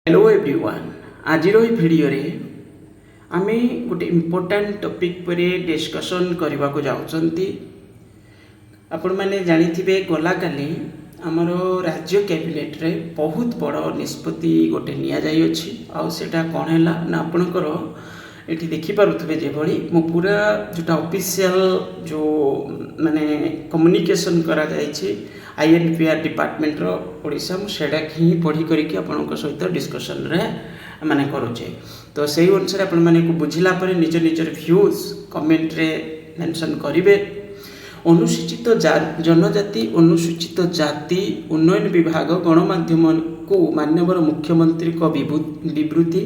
Hello everyone आज video रे आमे गोटे इम्पोर्टाट टॉपिक पर डिस्कशन करने को जाउछंती। आपण माने जानिथिबे गला काली आमर राज्य कैबिनेट रे बहुत बड़ निष्पत्ति गोटे निया जाई अछि आ सेटा कोन हैला ना आपणकर एठी देखि पारुथबे जे भली मो पूरा जोटा ऑफिशियल जो माने कम्युनिकेशन करा जाई छी INPR डिपार्टमेंट रो ओडिशा मुझे ही पढ़ी करके आपण सहित डिस्कसन रे माने करूचे। तो सही अनुसार आपण माने को बुझिला पर निज निजर व्यूज कमेंट रे मेंशन करिवे। अनुसूचित जनजाति अनुसूचित जाति उन्नयन विभाग गणमाध्यम को माननीय मुख्यमंत्री को विवृत्ति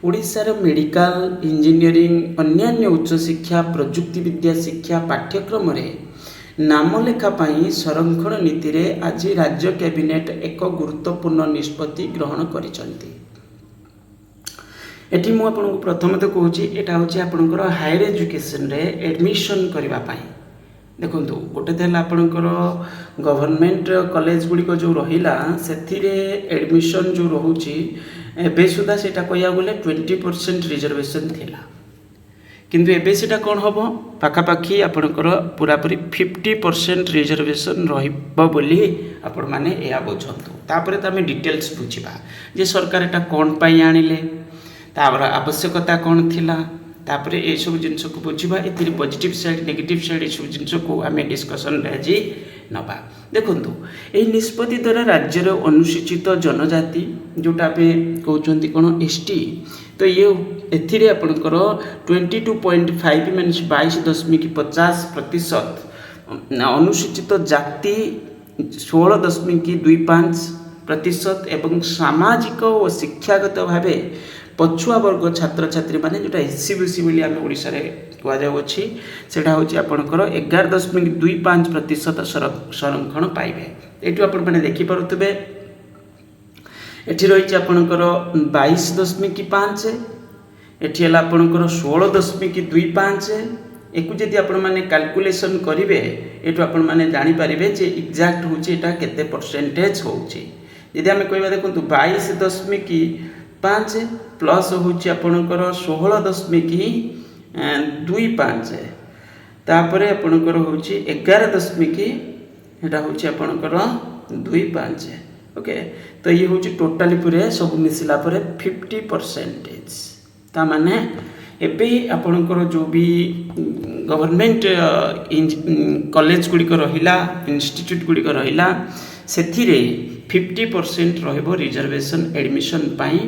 ओडिशार मेडिकल इंजीनियरिंग अन्यान्य उच्च शिक्षा प्रजुक्ति विद्या शिक्षा पाठ्यक्रम रे नामलेखा पाई संरक्षण नीति रे आज राज्य कैबिनेट एक गुरुत्वपूर्ण निष्पत्ति ग्रहण करिसंती। एटी मु आपन प्रथम तो कहूची एटा होची आपनकर हायर एजुकेशन रे एडमिशन करिवा पाई देखंतु गोटे देला आपनकर गवर्नमेंट कॉलेज गुडी को जो रहिला सेथिरे एडमिशन जो रहूची एबे सुदा सेटा कहिया गले 20% रिजर्वेशन थिला किंतु एबे सेटा कोन हबो पाखापाखी आपनकर पूरापूरी 50% रिजर्वेशन रहिबो बोली आपण माने एया बुझंतु। तापरे त हमें डिटेल्स बुझिबा जे सरकार एटा कोन पई आनिले तापर आवश्यकता कोन थिला तापरे ए सब जिंस को बुझिबा एतिर पॉजिटिव साइड नेगेटिव साइड ए सब जिंस को हमें डिस्कशन रे जी नबा। देखंतु ए निष्पत्ति द्वारा राज्य रो अनुसूचित जनजाति जोटा पे कहउचंती कोन ST तो ये एथिरे आपनकर 22.5 मीन्स 22.50% अनुसूचित जाति 16.25% एवं सामाजिक और शिक्षागत भावे पछुआ वर्ग छात्र छात्री माने जोटा SCBC बोली आम ओडिशा रे कुआ जाउ अछि सेटा होछि आपनकर 11.25% संरक्षण पाइबे। एटु आपण माने देखि पारुतबे एठी रहिछि आपनकर 22.5 एठी हला आपनकर 16.25 एकु जदि आपण माने कैलकुलेशन करिवे एटु आपण माने जानि परिबे जे एग्जैक्ट होछि एटा केते परसेंटेज होछि। यदि हम कहबा देखंतु 22.5 प्लस होछि आपनकर 16.25 तापरे आपनकर होछि 11. एटा होछि आपनकर 25 ओके। तो ये हूँ टोटाली पूरे सब मिसला 50% ता माने एबे आपणकर जो भी गवर्नमेंट कॉलेज गुड़िक रहिला इंस्टीट्यूट गुड़िक रहिला सेथिरे 50% रहइबो रिजर्वेशन एडमिशन पाई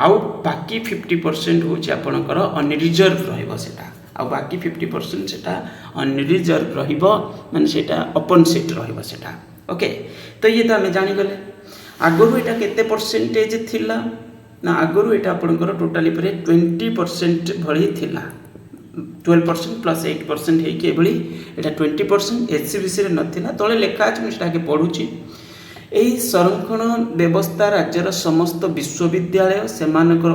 आउ बाकी 50% होछि आपणकर अनरिजर्व रहइबो सेटा आ बाकी 50% सेटा अनरिजर्व रहइबो माने सेटा ओपन सीट रहइबो सेटा ओके। तो ये तो हमें जानि गले आगरु एटा केते परसेंटेज थिला ना आगरु एटा आपनकर टोटाली परे 20% भली थिला 12% प्लस 8% हे के भली एटा 20% SCBC रे नथिला तळे लेखा अछि मिस्टा के पढुची। एही संरक्षण व्यवस्था राज्यर समस्त विश्वविद्यालय सेमानकर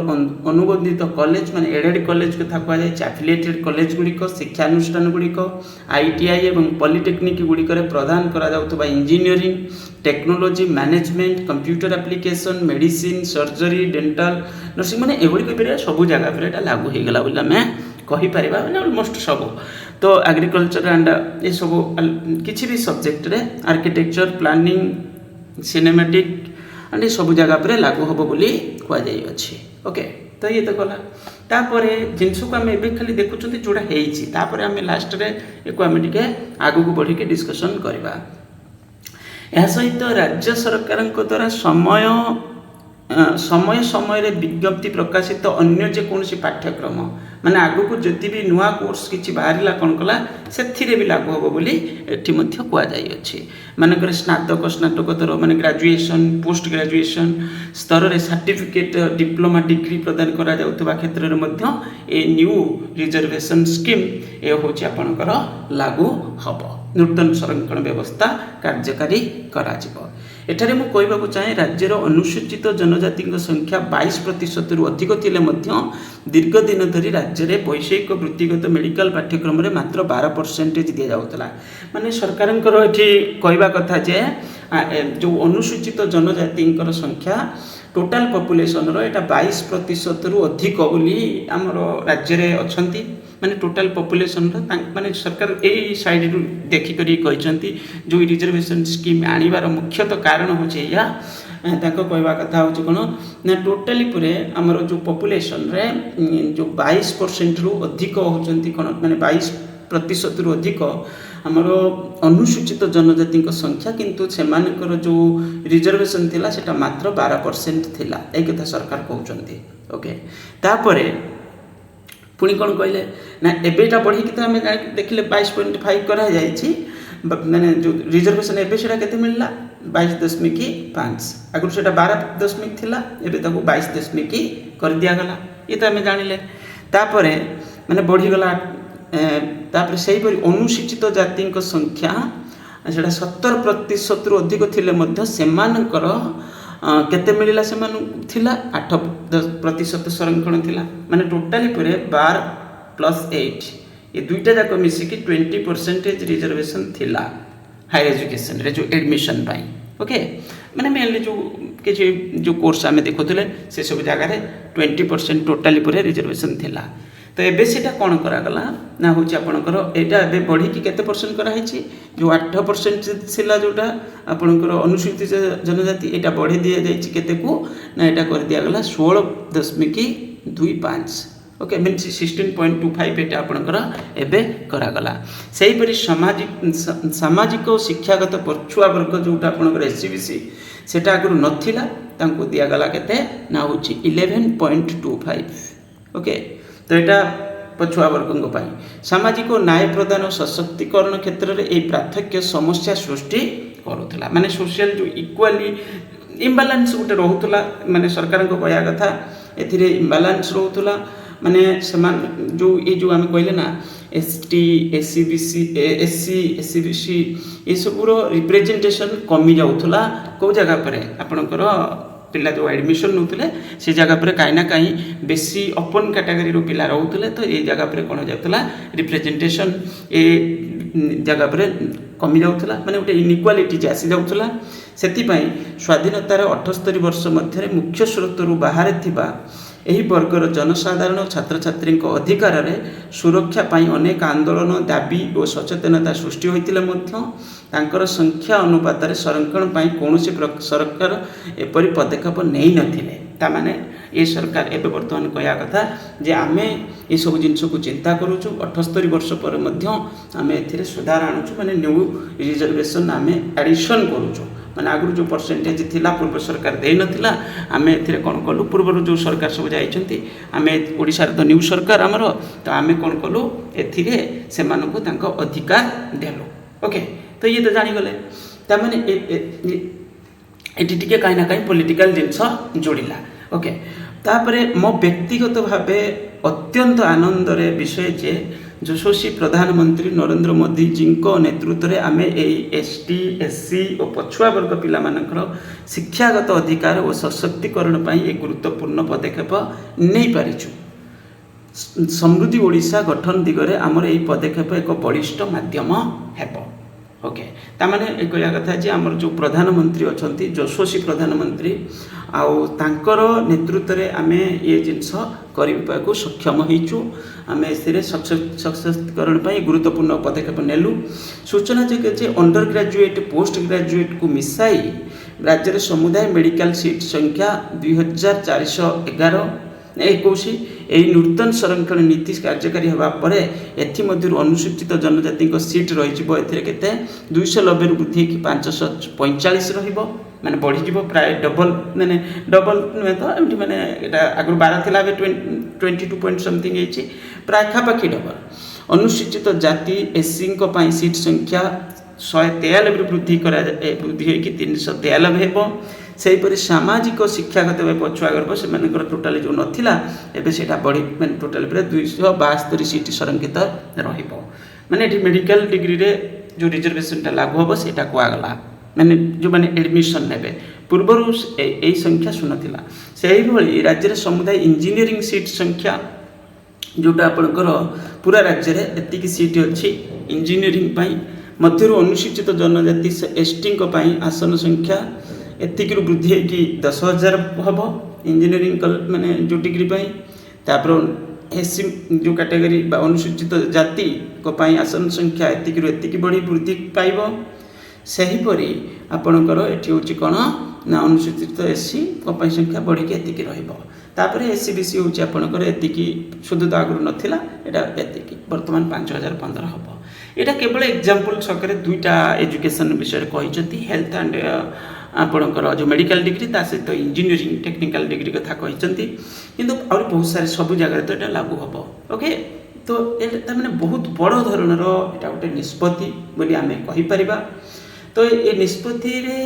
अनुबंधित कॉलेज माने एडेड कॉलेज कथा कुआ जाय एफिलिएटेड कॉलेज गुड़िक शिक्षानुष्ठान गुड़िक ITI एवं पॉलिटेक्निक गुड़िक प्रदान करा जाउतबा engineering technology management computer application medicine surgery dental nursing माने एगुड़ी को सब जगह पर एटा लागू हो गला बोली आम कहि परिबा माने ऑलमोस्ट सब। तो एग्रीकल्चर एंड ये सब किछि भी सब्जेक्ट रे आर्किटेक्चर प्लानिंग सिनेमैटिक एंड सब जगह पर लागू होबो बोली कुआ जाई अछि ओके। तो ये तो गला तापरे जिनस को आम एबे खाली देखुछंती जोडा हेइछि तापरे आम लास्ट रे एको आम टिके आगु को बढ़ी के डिस्कशन करबा। यह सहित राज्य सरकार द्वारा समय समय रे विज्ञप्ति प्रकाशित अन्य जे कोनसी पाठ्यक्रम माने आगु को जति भी नुआ कोर्स किछि बाहरिला कोन कला सेथिरे भी लागू होबो बोली एठी मध्य कुआ जाई अछि। माने करे स्नातकोत्तर माने ग्रेजुएशन पोस्ट ग्रेजुएशन स्तर रे सर्टिफिकेट डिप्लोमा डिग्री प्रदान करा जाउतबा क्षेत्र रे मध्य ए न्यू रिजर्वेशन स्कीम ए होछि आपनकर लागू हबो नूतन संरक्षण व्यवस्था कार्यकारी करा जिवो। एठारे मु कहबाकू चाहे राज्यर अनुसूचित जनजाति संख्या 22% रु अधिक थिले मध्य दीर्घ दिन धरी राज्य रे वैषयिक वृत्तिगत मेडिकल पाठ्यक्रम रे मात्र 12% दिया जाउतला। माने सरकारनकर एठी कहबा कथा जे जो अनुसूचित जनजाति संख्या टोटाल पॉपुलेशन रो एटा 22% रु अधिक बोली आमर राज्य रे अछंती माने टोटाल पॉपुलेशन रो माने सरकार ए साइड रु देखि करी कहचंती जो रिजर्वेशन स्कीम आनिबार मुख्यतः कारण होचे या ताको कहवा कथा होचे कोन ना टोटाली पुरे आमर जो पॉपुलेशन रे जो 22% रु अधिक होचंती कोन माने 22% रु अधिक आमर अनुसूचित जनजाति संख्या किंतु सेमानकर जो रिजर्वेशन थिला सेटा मात्र 12% थिला ए कथा सरकार कहउचंती ओके तापरे पुणी कौन कहले ना एबेटा बढ़ी कि आम देखिले 22.5 करा जाइछि माने जो रिजर्वेशन एबे सेटा केते मिलला 22.5 आगु सेटा 12 थिला एबे ताको 22 कर दिया गला ये तो आम जानिले तापरे माने बढ़ी गला तापर सही परि अनुसूचित जाति संख्या सेटा 70% रु अधिक थिले मध्य सेमानकर केते मिलिला सेमान थिला 8% संरक्षण थिला माने टोटाली पुरे 12 + 8 ये दुईटा जाक मिसिकी 20% रिजर्वेशन थिला हायर एजुकेशन रे जो एडमिशन पाई ओके माने मेनली जो किछि जो कोर्स आमे देखुतले से सब जगह रे 20% टोटाली पुरे रिजर्वेशन थिला तो एबे सेटा कोन करा गला ना होची आपनकर एटा एबे बढ़ी कि केते परसेंट करा हिची जो 8% थिला जोटा आपनकर अनुसूचित जनजाति एटा बढ़ी दिया जाइछि केते को ना एटा कर दिया गला 16.25 ओके मीन 16.25 एटा आपनकर एबे करा गला सेही परि सामाजिक और शिक्षागत पछुआ वर्ग जोटा आपनकर एससीबीसी सेटा अगर नथिला तांको दिया गला केते ना होची 11.25 ओके तो यहाँ पछुआ वर्गों सामाजिक न्याय प्रदान और सशक्तिकरण क्षेत्र में यह पार्थक्य समस्या सृष्टि करूला माने सोशल जो इक्वाली इम्बालांस गोटे रोला माने सरकार कहया कथा ए इम्बालांस रोला माने समान जो ये जो आम कहले ना एसटी एससीबीसी एससी एससीबीसी ये सबूर रिप्रेजेंटेशन कमी जाऊला कौ जगह पर आपणकर पिला जो एडमिशन नौते से जगह पर कहीं ना कहीं बेसी ओपन कैटेगरी रो पिला रोते तो ये जगह पर कौन जाता रिप्रेजेंटेशन ए जगह पर कमी जाऊला माने गोटे इनइक्वालिटी आसी जाऊला से स्वाधीनतार 78 वर्ष मध्य मुख्य स्रोत बाहर थिबा एही वर्गर जनसाधारण छात्र छात्री अधिकार रे सुरक्षा पाई अनेक आंदोलन दाबी और सचेतनता सृष्टि होइतिले मध्य तांकर संख्या अनुपात रे संरक्षण पाई कोनोसी सरकार एपरि पदक्षेप नै नथिले ता माने ये सरकार एबे वर्तमान कहया कथा जे आमे ये सब जिंस को चिंता करूछु 78 वर्ष पर मध्य आमे एथिरे सुधार आणुछु माने न्यू रिजर्वेशन आमे एडिशन करूछु माने आगु जो परसेंटेज थिला पूर्व सरकार दे नथिला आमे एथिरे कोन कलु पूर्व जो सरकार सब जाइछंती आमे ओडिसा रे तो न्यू सरकार हमरो तो आमे कोन कलु एथिरे से मानको तांको अधिकार देलो ओके तो ये तो जानि गले ता माने एटी टिके काई ना काई पॉलिटिकल जिंस जोड़िला ओके तापरे मो व्यक्तिगत भावे अत्यंत आनंद रे विषय जे यशस्वी प्रधानमंत्री नरेंद्र मोदी जी नेतृत्व में आम एसटी एससी और पछुआ वर्ग पिला शिक्षागत अधिकार और सशक्तिकरण पर एक गुरुत्वपूर्ण पदक्षेप नहीं पारिछु समृद्धि ओडिशा गठन दिगरे आमर यही पदक्षेप एक बलिष्ठ माध्यम हेब ओके तामाने कहया कथा जे आमर जो प्रधानमंत्री अछंती यशस्वी प्रधानमंत्री आउ तांकर नेतृत्व में आम ये जिनस करने को सक्षम होइछु आम ए सशक्तिकरण गुरुत्वपूर्ण पदक्षेप नेलु सूचना जे अंडर ग्रेजुएट पोस्ट ग्रेजुएट को मिसाई राज्य में समुदाय मेडिकल सीट संख्या 2411 21 यही नूतन संरक्षण नीति कार्यकारी होगा पर एमध्य अनुसूचित जनजाति सीट रही 290 वृद्धि 545 माने बढ़ी प्राय डबल माने डबल नुहे तो एमती माने आगु 12 थिला 22 पॉइंट समथिंग होइछि प्राय खापाखी डबल अनुसूचित जाति एससी सीट संख्या 143 वृद्धि करा वृद्धि होइकि 343 हेबो सेहीपरि सामाजिक शिक्षागत पछुआ गर्भ से टोटाली जो नथिला एबे सेटा बढ़ी माने टोटाली पूरा 272 सीट संरक्षित रहिबो माने एठी मेडिकल डिग्री रे जो रिजर्वेशन लागू होबो सेटा कोआगला माने जो माने एडमिशन नेबे पूर्वरु एई संख्या सुनथिला सेही भली राज्य रे समुदाय इंजीनियरिंग सीट संख्या जोटा आपनकर पूरा राज्य रे एतिकी सीट अछि इंजीनियरिंग पई मध्यरु अनुसूचित जनजाति एसटी को पई आसन संख्या ଏତିକିରୁ ବୃଦ୍ଧି ହେଇକି 10,000 ହେବ ଇଞ୍ଜିନିୟରିଂ ମାନେ ଯେଉଁ ଡିଗ୍ରୀ ପାଇଁ। ତାପରେ ଏସି ଯେଉଁ କାଟେଗୋରୀ ବା ଅନୁସୂଚିତ ଜାତିଙ୍କ ପାଇଁ ଆସନ ସଂଖ୍ୟା ଏତିକିରୁ ଏତିକି ବୃଦ୍ଧି ପାଇବ। ସେହିପରି ଆପଣଙ୍କର ଏଠି ହେଉଛି କ'ଣ ନା ଅନୁସୂଚିତ ଏସିଙ୍କ ପାଇଁ ସଂଖ୍ୟା ବଢ଼ିକି ଏତିକି ରହିବ। ତାପରେ ଏସି ବିସି ହେଉଛି ଆପଣଙ୍କର ଏତିକି ସୁଧ ତ ଆଗରୁ ନଥିଲା, ଏଇଟା ଏତିକି ବର୍ତ୍ତମାନ 5,015 ହେବ। ଏଇଟା କେବଳ ଏକ୍ଜାମ୍ପଲ୍ ଛକରେ ଦୁଇଟା ଏଜୁକେସନ୍ ବିଷୟରେ କହିଛନ୍ତି, ହେଲ୍ଥ ଆଣ୍ଡ ଆପଣଙ୍କର ଯେଉଁ ମେଡ଼ିକାଲ ଡିଗ୍ରୀ ତା ସହିତ ଇଞ୍ଜିନିୟରିଂ ଟେକ୍ନିକାଲ ଡିଗ୍ରୀ କଥା କହିଛନ୍ତି। କିନ୍ତୁ ଆହୁରି ବହୁତ ସାରା ସବୁ ଜାଗାରେ ତ ଏଇଟା ଲାଗୁ ହେବ। ଓକେ, ତ ଏଇଟା ତାମାନେ ବହୁତ ବଡ଼ ଧରଣର ଏଇଟା ଗୋଟେ ନିଷ୍ପତ୍ତି ବୋଲି ଆମେ କହିପାରିବା। ତ ଏ ନିଷ୍ପତ୍ତିରେ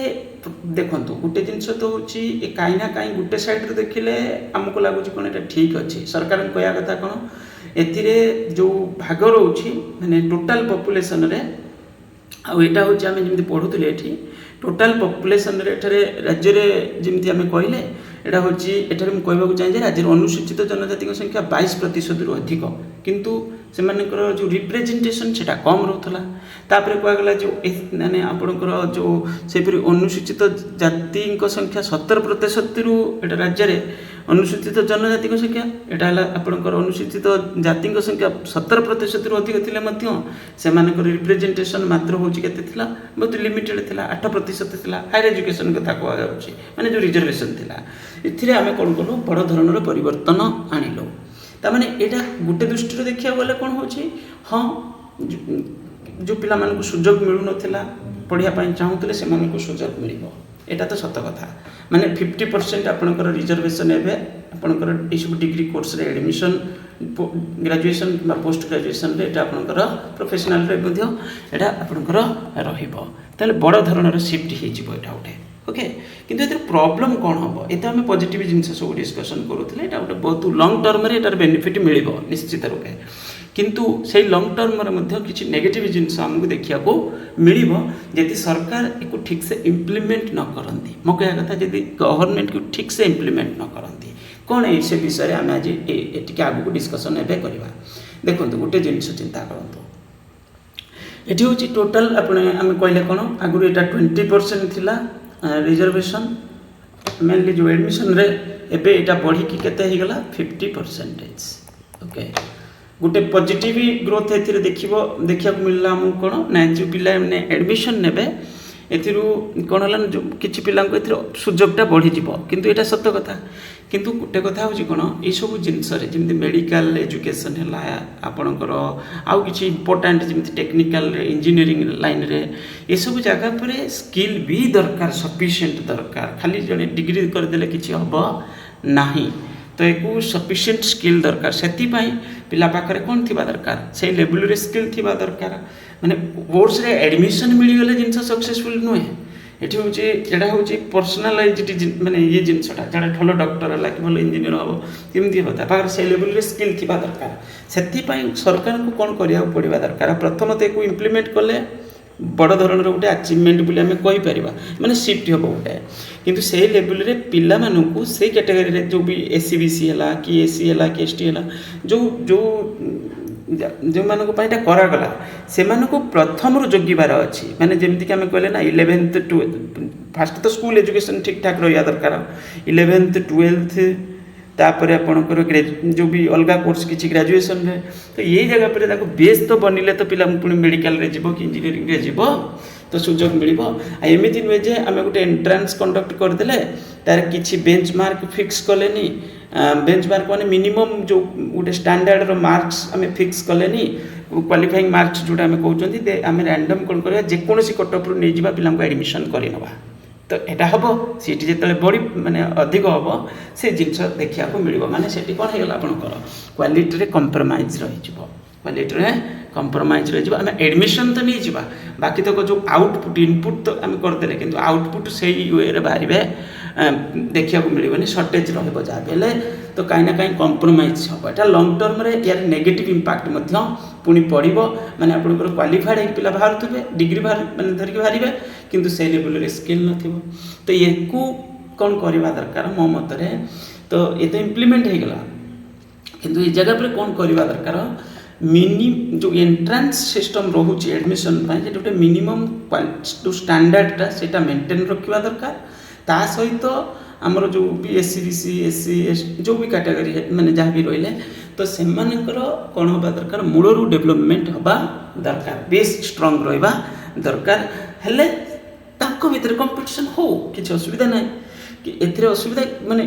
ଦେଖନ୍ତୁ ଗୋଟେ ଜିନିଷ ତ ହେଉଛି କାହିଁ ନା କାହିଁ ଗୋଟେ ସାଇଡ଼୍ରୁ ଦେଖିଲେ ଆମକୁ ଲାଗୁଛି କ'ଣ ଏଇଟା ଠିକ୍ ଅଛି। ସରକାରଙ୍କ କହିବା କଥା କ'ଣ ଏଥିରେ ଯେଉଁ ଭାଗ ରହୁଛି ମାନେ ଟୋଟାଲ ପପୁଲେସନରେ, ଆଉ ଏଇଟା ହେଉଛି ଆମେ ଯେମିତି ପଢ଼ୁଥିଲେ ଏଠି ଟୋଟାଲ ପପୁଲେସନରେ ଏଠାରେ ରାଜ୍ୟରେ ଯେମିତି ଆମେ କହିଲେ ଏଇଟା ହେଉଛି ଏଠାରେ ମୁଁ କହିବାକୁ ଚାହେଁ ଯେ ରାଜ୍ୟରେ ଅନୁସୂଚିତ ଜନଜାତିଙ୍କ ସଂଖ୍ୟା 22%ରୁ ଅଧିକ, କିନ୍ତୁ ସେମାନଙ୍କର ଯେଉଁ ରିପ୍ରେଜେଣ୍ଟେସନ୍ ସେଇଟା କମ୍ ରହୁଥିଲା। ତାପରେ କୁହାଗଲା ଯେଉଁ ମାନେ ଆପଣଙ୍କର ଯେଉଁ ସେହିପରି ଅନୁସୂଚିତ ଜାତିଙ୍କ ସଂଖ୍ୟା 17%ରୁ ଏଇଟା ରାଜ୍ୟରେ ଅନୁସୂଚିତ ଜନଜାତିଙ୍କ ସଂଖ୍ୟା ଏଇଟା ହେଲା ଆପଣଙ୍କର ଅନୁସୂଚିତ ଜାତିଙ୍କ ସଂଖ୍ୟା 17%ରୁ ଅଧିକ ଥିଲେ ମଧ୍ୟ ସେମାନଙ୍କର ରିପ୍ରେଜେଣ୍ଟେସନ୍ ମାତ୍ର ହେଉଛି କେତେ ଥିଲା, ବହୁତ ଲିମିଟେଡ଼ ଥିଲା, 8% ଥିଲା। ହାୟର ଏଜୁକେସନ୍ କଥା କୁହାଯାଉଛି ମାନେ ଯେଉଁ ରିଜର୍ଭେସନ୍ ଥିଲା। ଏଥିରେ ଆମେ କ'ଣ କଲୁ ବଡ଼ ଧରଣର ପରିବର୍ତ୍ତନ ଆଣିଲୁ। ତାମାନେ ଏଇଟା ଗୋଟେ ଦୃଷ୍ଟିରୁ ଦେଖିବାକୁ ଗଲେ କ'ଣ ହେଉଛି, ହଁ ଯେଉଁ ପିଲାମାନଙ୍କୁ ସୁଯୋଗ ମିଳୁନଥିଲା ପଢ଼ିବା ପାଇଁ ଚାହୁଁଥିଲେ ସେମାନଙ୍କୁ ସୁଯୋଗ ମିଳିବ, ଏଇଟା ତ ସତ କଥା। ମାନେ 50% ଆପଣଙ୍କର ରିଜର୍ଭେସନ୍ ଏବେ ଆପଣଙ୍କର ଏଇସବୁ ଡିଗ୍ରୀ କୋର୍ସରେ ଆଡ଼ମିସନ୍ ଗ୍ରାଜୁଏସନ୍ କିମ୍ବା ପୋଷ୍ଟ ଗ୍ରାଜୁଏସନ୍ରେ ଏଇଟା ଆପଣଙ୍କର ପ୍ରୋଫେସନାଲ୍ରେ ମଧ୍ୟ ଏଇଟା ଆପଣଙ୍କର ରହିବ। ତାହେଲେ ବଡ଼ ଧରଣର ସିଫ୍ଟ ହେଇଯିବ ଏଇଟା ଗୋଟେ। ଓକେ, କିନ୍ତୁ ଏଥିରେ ପ୍ରୋବ୍ଲେମ୍ କ'ଣ ହେବ, ଏତେ ଆମେ ପଜିଟିଭ୍ ଜିନିଷ ସବୁ ଡିସ୍କସନ୍ କରୁଥିଲେ, ଏଇଟା ଗୋଟେ ବହୁତ ଲଙ୍ଗ୍ ଟର୍ମରେ ଏଟାର ବେନିଫିଟ୍ ମିଳିବ ନିଶ୍ଚିତ ରୂପେ। କିନ୍ତୁ ସେଇ ଲଙ୍ଗ୍ ଟର୍ମରେ ମଧ୍ୟ କିଛି ନେଗେଟିଭ୍ ଜିନିଷ ଆମକୁ ଦେଖିବାକୁ ମିଳିବ ଯଦି ସରକାର ଏକୁ ଠିକ୍ସେ ଇମ୍ପ୍ଲିମେଣ୍ଟ ନ କରନ୍ତି। ମୋ କହିବା କଥା ଯଦି ଗଭର୍ଣ୍ଣମେଣ୍ଟକୁ ଠିକ୍ସେ ଇମ୍ପ୍ଲିମେଣ୍ଟ ନ କରନ୍ତି କ'ଣ ସେ ବିଷୟରେ ଆମେ ଆଜି ଟିକେ ଆଗକୁ ଡିସ୍କସନ୍ ଏବେ କରିବା। ଦେଖନ୍ତୁ ଗୋଟେ ଜିନିଷ ଚିନ୍ତା କରନ୍ତୁ, ଏଠି ହେଉଛି ଟୋଟାଲ୍ ଆମେ କହିଲେ କ'ଣ ଆଗରୁ ଏଇଟା 20% ଥିଲା ରିଜର୍ଭେସନ୍ ମେନଲି ଯେଉଁ ଆଡ଼ମିସନ୍ରେ, ଏବେ ଏଇଟା ବଢ଼ିକି କେତେ ହେଇଗଲା 50%। ଓକେ, ଗୋଟେ ପଜିଟିଭ୍ ଗ୍ରୋଥ୍ ଏଥିରେ ଦେଖିବାକୁ ମିଳିଲା ଆମକୁ କ'ଣ ନା ଯେଉଁ ପିଲାମାନେ ଆଡ଼ମିସନ୍ ନେବେ ଏଥିରୁ କ'ଣ ହେଲା ନା କିଛି ପିଲାଙ୍କୁ ଏଥିରେ ସୁଯୋଗଟା ବଢ଼ିଯିବ, କିନ୍ତୁ ଏଇଟା ସତ କଥା। କିନ୍ତୁ ଗୋଟେ କଥା ହେଉଛି କ'ଣ ଏଇସବୁ ଜିନିଷରେ ଯେମିତି ମେଡ଼ିକାଲ ଏଜୁକେସନ୍ ହେଲା ଆପଣଙ୍କର ଆଉ କିଛି ଇମ୍ପୋର୍ଟାଣ୍ଟ ଯେମିତି ଟେକ୍ନିକାଲରେ ଇଞ୍ଜିନିୟରିଂ ଲାଇନ୍ରେ ଏସବୁ ଜାଗା ପରେ ସ୍କିଲ୍ ବି ଦରକାର, ସଫିସିଏଣ୍ଟ ଦରକାର। ଖାଲି ଜଣେ ଡିଗ୍ରୀ କରିଦେଲେ କିଛି ହେବ ନାହିଁ, ତ ଏକୁ ସଫିସିଏଣ୍ଟ ସ୍କିଲ୍ ଦରକାର। ସେଥିପାଇଁ ପିଲା ପାଖରେ କ'ଣ ଥିବା ଦରକାର, ସେଇ ଲେବୁଲ୍ରେ ସ୍କିଲ୍ ଥିବା ଦରକାର। ମାନେ କୋର୍ସରେ ଆଡ଼ମିସନ୍ ମିଳିଗଲେ ଜିନିଷ ସକ୍ସେସଫୁଲ୍ ନୁହେଁ। ଏଠି ହେଉଛି ଏଇଟା ହେଉଛି ପର୍ସନାଲାଇଜ୍ଡ ମାନେ ଇଏ ଜିନିଷଟା, ଜଣେ ଭଲ ଡକ୍ଟର ହେଲା କି ଭଲ ଇଞ୍ଜିନିୟର ହେବ କେମିତି ହେବ, ତା ପାଖରେ ସେଇ ଲେବୁଲ୍ରେ ସ୍କିଲ୍ ଥିବା ଦରକାର। ସେଥିପାଇଁ ସରକାରଙ୍କୁ କ'ଣ କରିବାକୁ ପଡ଼ିବା ଦରକାର, ପ୍ରଥମତଃ ଏକୁ ଇମ୍ପ୍ଲିମେଣ୍ଟ କଲେ ବଡ଼ ଧରଣର ଗୋଟେ ଆଚିଭମେଣ୍ଟ ବୋଲି ଆମେ କହିପାରିବା, ମାନେ ସିଫ୍ଟ ହେବ ଗୋଟେ। କିନ୍ତୁ ସେଇ ଲେବୁଲ୍ରେ ପିଲାମାନଙ୍କୁ ସେଇ କ୍ୟାଟେଗୋରୀରେ ଯେଉଁ ବି ଏସି ବିସି ହେଲା କି ଏସି ହେଲା କି ଏସ୍ ଟି ହେଲା ଯେଉଁମାନଙ୍କ ପାଇଁ ଏଇଟା କରାଗଲା ସେମାନଙ୍କୁ ପ୍ରଥମରୁ ଜଗିବାର ଅଛି। ମାନେ ଯେମିତିକି ଆମେ କହିଲେ ନା 11th 12th ଫାଷ୍ଟ ତ ସ୍କୁଲ ଏଜୁକେସନ୍ ଠିକ୍ ଠାକ୍ ରହିବା ଦରକାର, 11th 12th ତାପରେ ଆପଣଙ୍କର ଯେଉଁ ବି ଅଲଗା କୋର୍ସ କିଛି ଗ୍ରାଜୁଏସନ୍ରେ, ତ ଏଇ ଜାଗା ପରେ ତାକୁ ବେସ୍ ତ ବନିଲେ ତ ପିଲା ପୁଣି ମେଡ଼ିକାଲରେ ଯିବ କି ଇଞ୍ଜିନିୟରିଂରେ ଯିବ ତ ସୁଯୋଗ ମିଳିବ। ଆଉ ଏମିତି ନୁହେଁ ଯେ ଆମେ ଗୋଟେ ଏଣ୍ଟ୍ରାନ୍ସ କଣ୍ଡକ୍ଟ କରିଦେଲେ ତାର କିଛି ବେଞ୍ଚ ମାର୍କ ଫିକ୍ସ କଲେନି, ବେଞ୍ଚ ମାର୍କ ମାନେ ମିନିମମ୍ ଯେଉଁ ଗୋଟେ ଷ୍ଟାଣ୍ଡାର୍ଡ଼ର ମାର୍କସ୍ ଆମେ ଫିକ୍ସ କଲେନି, କ୍ୱାଲିଫାଇଂ ମାର୍କସ୍ ଯେଉଁଟା ଆମେ କହୁଛନ୍ତି ଆମେ ର୍ୟାଣ୍ଡମ୍ କ'ଣ କରିବା ଯେକୌଣସି କଟଅଫ୍ରୁ ନେଇଯିବା ପିଲାଙ୍କୁ ଆଡ଼ମିସନ୍ କରିନେବା। ତ ଏଇଟା ହେବ ସିଟି ଯେତେବେଳେ ମାନେ ଅଧିକ ହେବ ସେ ଜିନିଷ ଦେଖିବାକୁ ମିଳିବ। ମାନେ ସେଠି କ'ଣ ହେଇଗଲା ଆପଣଙ୍କର କ୍ୱାଲିଟିରେ କମ୍ପ୍ରମାଇଜ୍ ରହିଯିବ, କ୍ୱାଲିଟିରେ କମ୍ପ୍ରମାଇଜ୍ ରହିଯିବ। ଆମେ ଆଡ଼ମିସନ୍ ତ ନେଇଯିବା, ବାକି ତକ ଯେଉଁ ଆଉଟପୁଟ୍ ଇନପୁଟ୍ ତ ଆମେ କରିଦେଲେ କିନ୍ତୁ ଆଉଟପୁଟ୍ ସେଇ ୱେରେ ବାହାରିବେ ଦେଖିବାକୁ ମିଳିବନି, ସର୍ଟେଜ୍ ରହିବ ଯାହା ବି ହେଲେ। ତ କାହିଁ ନା କାହିଁ କମ୍ପ୍ରମାଇଜ୍ ହେବ। ଏଇଟା ଲଙ୍ଗ୍ ଟର୍ମରେ ୟାର ନେଗେଟିଭ୍ ଇମ୍ପାକ୍ଟ ମଧ୍ୟ ପୁଣି ପଡ଼ିବ। ମାନେ ଆପଣଙ୍କର କ୍ୱାଲିଫାଏଡ଼୍ ହେଇକି ପିଲା ବାହାରୁଥିବେ, ଡିଗ୍ରୀ ମାନେ ଧରିକି ବାହାରିବେ, କିନ୍ତୁ ସେଇ ଲେବୁଲ୍ରେ ସ୍କିଲ୍ ନଥିବ। ତ ୟାକୁ କ'ଣ କରିବା ଦରକାର ମୋ ମତରେ, ତ ଏ ତ ଇମ୍ପ୍ଲିମେଣ୍ଟ ହେଇଗଲା, କିନ୍ତୁ ଏ ଜାଗା ପରେ କ'ଣ କରିବା ଦରକାର, ଯେଉଁ ଏଣ୍ଟ୍ରାନ୍ସ ସିଷ୍ଟମ୍ ରହୁଛି ଆଡ଼ମିସନ୍ ପାଇଁ ସେଠି ଗୋଟେ ମିନିମମ୍ ଯେଉଁ ଷ୍ଟାଣ୍ଡାର୍ଡ଼ଟା ସେଇଟା ମେଣ୍ଟେନ୍ ରଖିବା ଦରକାର। ତା ସହିତ ଆମର ଯେଉଁ ବି ଏସ୍ସି BC SC ST ଯେଉଁ ବି କାଟାଗୋରୀ ମାନେ ଯାହା ବି ରହିଲେ ତ ସେମାନଙ୍କର କ'ଣ ହେବା ଦରକାର ମୂଳରୁ ଡେଭଲପମେଣ୍ଟ ହେବା ଦରକାର ବେସ୍ ଷ୍ଟ୍ରଙ୍ଗ ରହିବା ଦରକାର ହେଲେ ତାଙ୍କ ଭିତରେ କମ୍ପିଟିସନ୍ ହଉ କିଛି ଅସୁବିଧା ନାହିଁ କି ଏଥିରେ ଅସୁବିଧା ମାନେ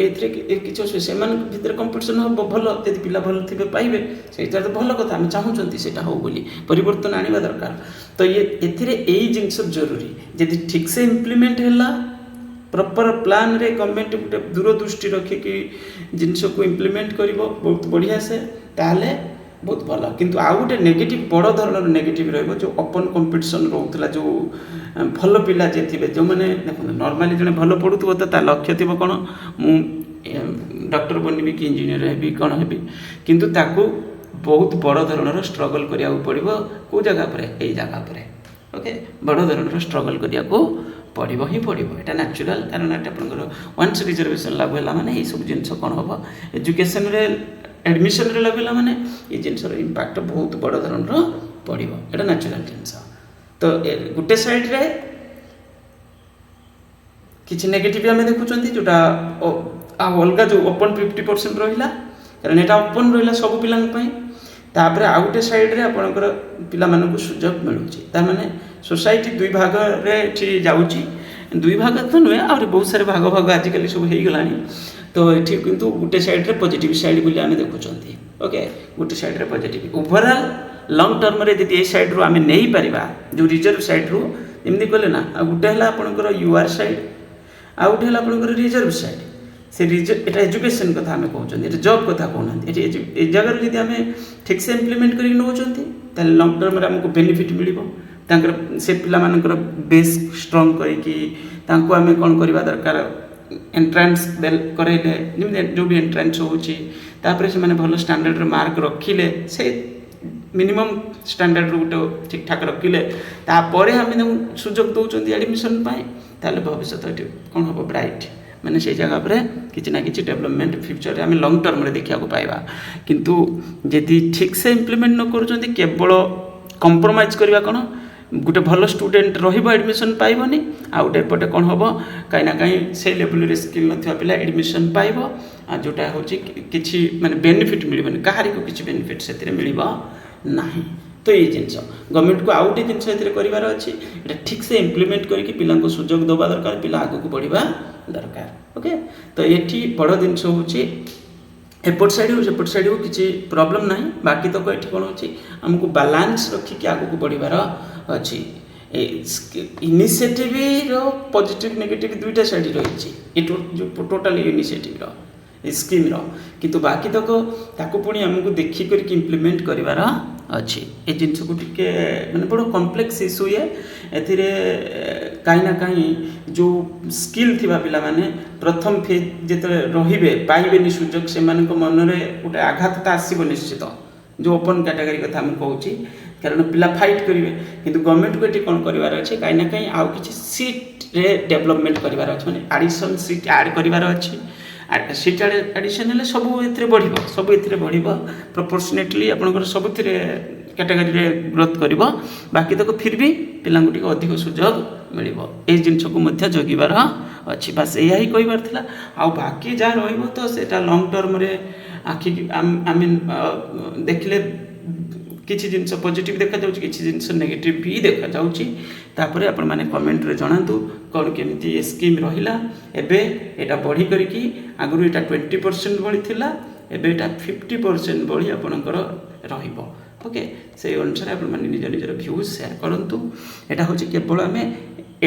ଏଥିରେ କିଛି ଅସୁବିଧା ସେମାନଙ୍କ ଭିତରେ କମ୍ପିଟିସନ୍ ହେବ ଭଲ ଯଦି ପିଲା ଭଲ ଥିବେ ପାଇବେ ସେଇଟା ତ ଭଲ କଥା ଆମେ ଚାହୁଁଛନ୍ତି ସେଇଟା ହଉ ବୋଲି ପରିବର୍ତ୍ତନ ଆଣିବା ଦରକାର ତ ଏଥିରେ ଏଇ ଜିନିଷ ଜରୁରୀ ଯଦି ଠିକ୍ସେ ଇମ୍ପ୍ଲିମେଣ୍ଟ ହେଲା ପ୍ରପର ପ୍ଲାନ୍ରେ ଗଭର୍ଣ୍ଣମେଣ୍ଟ ଗୋଟେ ଦୂରଦୃଷ୍ଟି ରଖିକି ଜିନିଷକୁ ଇମ୍ପ୍ଲିମେଣ୍ଟ କରିବ ବହୁତ ବଢ଼ିଆ ସେ ତାହେଲେ ବହୁତ ଭଲ କିନ୍ତୁ ଆଉ ଗୋଟେ ନେଗେଟିଭ୍ ବଡ଼ ଧରଣର ନେଗେଟିଭ୍ ରହିବ ଯେଉଁ ଓପନ୍ କମ୍ପିଟିସନ୍ ରହୁଥିଲା ଯେଉଁ ଭଲ ପିଲା ଯିଏ ଥିବେ ଯେଉଁମାନେ ଦେଖନ୍ତୁ ନର୍ମାଲି ଜଣେ ଭଲ ପଢ଼ୁଥିବ ତ ତା ଲକ୍ଷ୍ୟ ଥିବ କ'ଣ ମୁଁ ଡକ୍ଟର ବନିବି କି ଇଞ୍ଜିନିୟର ହେବି କ'ଣ ହେବି କିନ୍ତୁ ତାକୁ ବହୁତ ବଡ଼ ଧରଣର ଷ୍ଟ୍ରଗଲ୍ କରିବାକୁ ପଡ଼ିବ କେଉଁ ଜାଗା ଉପରେ ଏଇ ଜାଗା ଉପରେ ଓକେ ବଡ଼ ଧରଣର ଷ୍ଟ୍ରଗଲ୍ କରିବାକୁ ପଡ଼ିବ ହିଁ ପଡ଼ିବ ଏଇଟା ନ୍ୟାଚୁରାଲ୍ କାରଣ ଏଇଟା ଆପଣଙ୍କର ୱାନ୍ସ ରିଜର୍ଭେସନ୍ ଲାଗୁ ହେଲା ମାନେ ଏଇସବୁ ଜିନିଷ କ'ଣ ହେବ ଏଜୁକେସନ୍ରେ ଆଡ଼ମିସନ୍ରେ ଲାଗୁ ହେଲା ମାନେ ଏଇ ଜିନିଷର ଇମ୍ପାକ୍ଟ ବହୁତ ବଡ଼ ଧରଣର ପଡ଼ିବ ଏଇଟା ନ୍ୟାଚୁରାଲ୍ ଜିନିଷ ତ ଗୋଟେ ସାଇଡ଼୍ରେ କିଛି ନେଗେଟିଭ୍ ଆମେ ଦେଖୁଛନ୍ତି ଯେଉଁଟା ଆଉ ଅଲଗା ଯେଉଁ ଓପନ୍ 50% ରହିଲା କାରଣ ଏଇଟା ଓପନ୍ ରହିଲା ସବୁ ପିଲାଙ୍କ ପାଇଁ ତାପରେ ଆଉ ଗୋଟେ ସାଇଡ଼୍ରେ ଆପଣଙ୍କର ପିଲାମାନଙ୍କୁ ସୁଯୋଗ ମିଳୁଛି ତାମାନେ ସୋସାଇଟି ଦୁଇ ଭାଗରେ ଏଠି ଯାଉଛି ଦୁଇ ଭାଗ ତ ନୁହେଁ ଆହୁରି ବହୁତ ସାରା ଭାଗ ଆଜିକାଲି ସବୁ ହେଇଗଲାଣି ତ ଏଠି କିନ୍ତୁ ଗୋଟେ ସାଇଡ଼୍ରେ ପଜିଟିଭ୍ ସାଇଡ଼୍ ବୋଲି ଆମେ ଦେଖୁଛନ୍ତି ଓକେ ଗୋଟେ ସାଇଡ଼୍ରେ ପଜିଟିଭ୍ ଓଭରାଲ୍ ଲଙ୍ଗ୍ ଟର୍ମରେ ଯଦି ଏଇ ସାଇଡ଼୍ରୁ ଆମେ ନେଇପାରିବା ଯେଉଁ ରିଜର୍ଭ ସାଇଡ଼୍ରୁ ଏମିତି କଲେ ନା ଆଉ ଗୋଟେ ହେଲା ଆପଣଙ୍କର UR ସାଇଡ଼୍ ଆଉ ଗୋଟେ ହେଲା ଆପଣଙ୍କର ରିଜର୍ଭ ସାଇଡ଼୍ ସେ এটা ଏଜୁକେସନ୍ କଥା ଆମେ କହୁଛନ୍ତି ଏଟା ଜବ୍ କଥା କହୁନାହାନ୍ତି ଏଠି ଏ ଜାଗାରୁ ଯଦି ଆମେ ଠିକ୍ସେ ଇମ୍ପ୍ଲିମେଣ୍ଟ କରିକି ନେଉଛନ୍ତି ତାହେଲେ ଲଙ୍ଗ୍ ଟର୍ମରେ ଆମକୁ ବେନିଫିଟ୍ ମିଳିବ ତାଙ୍କର ସେ ପିଲାମାନଙ୍କର ବେସ୍ ଷ୍ଟ୍ରଙ୍ଗ କରିକି ତାଙ୍କୁ ଆମେ କ'ଣ କରିବା ଦରକାର ଏଣ୍ଟ୍ରାନ୍ସ କରାଇଲେ ଯେମିତି ଯେଉଁ ବି ଏଣ୍ଟ୍ରାନ୍ସ ହେଉଛି ତାପରେ ସେମାନେ ଭଲ ଷ୍ଟାଣ୍ଡାର୍ଡ଼ର ମାର୍କ ରଖିଲେ ସେ ମିନିମମ୍ ଷ୍ଟାଣ୍ଡାର୍ଡ଼ରୁ ଗୋଟେ ଠିକ୍ ଠାକ୍ ରଖିଲେ ତାପରେ ଆମେ ତାଙ୍କୁ ସୁଯୋଗ ଦେଉଛନ୍ତି ଆଡ଼ମିସନ୍ ପାଇଁ ତାହେଲେ ଭବିଷ୍ୟତ ଏଠି କ'ଣ ହେବ ବ୍ରାଇଟ୍ ମାନେ ସେଇ ଜାଗା ଉପରେ କିଛି ନା କିଛି ଡେଭଲପମେଣ୍ଟ ଫ୍ୟୁଚରରେ ଆମେ ଲଙ୍ଗ୍ ଟର୍ମରେ ଦେଖିବାକୁ ପାଇବା କିନ୍ତୁ ଯଦି ଠିକ୍ସେ ଇମ୍ପ୍ଲିମେଣ୍ଟ ନ କରୁଛନ୍ତି କେବଳ କମ୍ପ୍ରମାଇଜ୍ କରିବା କ'ଣ ଗୋଟେ ଭଲ ଷ୍ଟୁଡେଣ୍ଟ ରହିବ ଆଡ଼ମିସନ୍ ପାଇବନି ଆଉ ଗୋଟେ ଏପଟେ କ'ଣ ହେବ କାହିଁ ନା କାହିଁ ସେଇ ଲେଭେଲରେ ସ୍କିଲ୍ ନଥିବା ପିଲା ଆଡ଼ମିସନ୍ ପାଇବ ଆଉ ଯେଉଁଟା ହେଉଛି କିଛି ମାନେ ବେନିଫିଟ୍ ମିଳିବନି କାହାରିକୁ କିଛି ବେନିଫିଟ୍ ସେଥିରେ ମିଳିବ ନାହିଁ ତ ଏଇ ଜିନିଷ ଗଭର୍ଣ୍ଣମେଣ୍ଟକୁ ଆଉ ଗୋଟେ ଜିନିଷ ଏଥିରେ କରିବାର ଅଛି ଏଇଟା ଠିକ୍ସେ ଇମ୍ପ୍ଲିମେଣ୍ଟ କରିକି ପିଲାଙ୍କୁ ସୁଯୋଗ ଦେବା ଦରକାର ପିଲା ଆଗକୁ ବଢ଼ିବା ଦରକାର ଓକେ ତ ଏଠି ବଡ଼ ଜିନିଷ ହେଉଛି ଏପଟ ସାଇଡ଼୍ ହଉ ସେପଟ ସାଇଡ଼୍ ହଉ କିଛି ପ୍ରୋବ୍ଲେମ୍ ନାହିଁ ବାକି ତକ ଏଠି କ'ଣ ଅଛି ଆମକୁ ବାଲାନ୍ସ ରଖିକି ଆଗକୁ ବଢ଼ିବାର ଅଛି ଇନିସିଏଟିଭ୍ର ପଜିଟିଭ୍ ନେଗେଟିଭ୍ ଦୁଇଟା ସାଇଡ଼୍ ରହିଛି ଏ ଯେଉଁ ଟୋଟାଲି ଇନିସିଏଟିଭ୍ର ଏ ସ୍କିମ୍ର କିନ୍ତୁ ବାକି ତକ ତାକୁ ପୁଣି ଆମକୁ ଦେଖି କରିକି ଇମ୍ପ୍ଲିମେଣ୍ଟ କରିବାର ଅଛି ଏ ଜିନିଷକୁ ଟିକେ ମାନେ ବଡ଼ କମ୍ପ୍ଲେକ୍ସ ଇସ୍ୟୁ ଇଏ ଏଥିରେ କାହିଁ ନା କାହିଁ ଯେଉଁ ସ୍କିଲ୍ ଥିବା ପିଲାମାନେ ପ୍ରଥମ ଫେଜ୍ ଯେତେବେଳେ ରହିବେ ପାଇବେନି ସୁଯୋଗ ସେମାନଙ୍କ ମନରେ ଗୋଟେ ଆଘାତ ତ ଆସିବ ନିଶ୍ଚିତ ଯେଉଁ ଓପନ୍ କ୍ୟାଟାଗୋରୀ କଥା ମୁଁ କହୁଛି କାରଣ ପିଲା ଫାଇଟ୍ କରିବେ କିନ୍ତୁ ଗଭର୍ଣ୍ଣମେଣ୍ଟକୁ ଏଠି କ'ଣ କରିବାର ଅଛି କାହିଁ ନା କାହିଁ ଆଉ କିଛି ସିଟ୍ରେ ଡେଭଲପମେଣ୍ଟ କରିବାର ଅଛି ମାନେ ଆଡ଼ିସନ୍ ସିଟ୍ ଆଡ଼୍ କରିବାର ଅଛି ସିଟ୍ ଆଡ଼ିସନ୍ ହେଲେ ସବୁ ଏଥିରେ ବଢ଼ିବ ସବୁ ଏଥିରେ ବଢ଼ିବ ପ୍ରପୋର୍ସନେଟଲି ଆପଣଙ୍କର ସବୁଥିରେ କ୍ୟାଟାଗୋରୀରେ ଗ୍ରୋଥ୍ କରିବ ବାକି ତକ ଫିର୍ ବି ପିଲାଙ୍କୁ ଟିକେ ଅଧିକ ସୁଯୋଗ ମିଳିବ ଏଇ ଜିନିଷକୁ ମଧ୍ୟ ଜଗିବାର ଅଛି ବାସ୍ ଏଇଆ ହିଁ କହିବାର ଥିଲା ଆଉ ବାକି ଯାହା ରହିବ ତ ସେଇଟା ଲଙ୍ଗ୍ ଟର୍ମରେ ଆଖିକି ଆମେ ଦେଖିଲେ କିଛି ଜିନିଷ ପଜିଟିଭ୍ ଦେଖାଯାଉଛି କିଛି ଜିନିଷ ନେଗେଟିଭ୍ ବି ଦେଖାଯାଉଛି ତାପରେ ଆପଣମାନେ କମେଣ୍ଟରେ ଜଣାନ୍ତୁ କ'ଣ କେମିତି ଏ ସ୍କିମ୍ ରହିଲା ଏବେ ଏଇଟା ବଢ଼ି କରିକି ଆଗରୁ ଏଇଟା 20% ଭଳି ଥିଲା ଏବେ ଏଇଟା 50% ଭଳି ଆପଣଙ୍କର ରହିବ ଓକେ ସେଇ ଅନୁସାରେ ଆପଣମାନେ ନିଜର ଭ୍ୟୁଜ୍ ସେୟାର କରନ୍ତୁ ଏଇଟା ହେଉଛି କେବଳ ଆମେ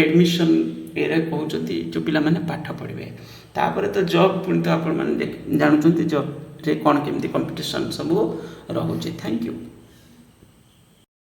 ଏଡ଼ମିସନ୍ ଏରେ କହୁଛନ୍ତି ଯେଉଁ ପିଲାମାନେ ପାଠ ପଢ଼ିବେ ତାପରେ ତ ଜବ୍ ପୁଣି ତ ଆପଣମାନେ ଜାଣୁଛନ୍ତି ଜବ୍ରେ କ'ଣ କେମିତି କମ୍ପିଟିସନ୍ ସବୁ ରହୁଛି ଥ୍ୟାଙ୍କ ୟୁ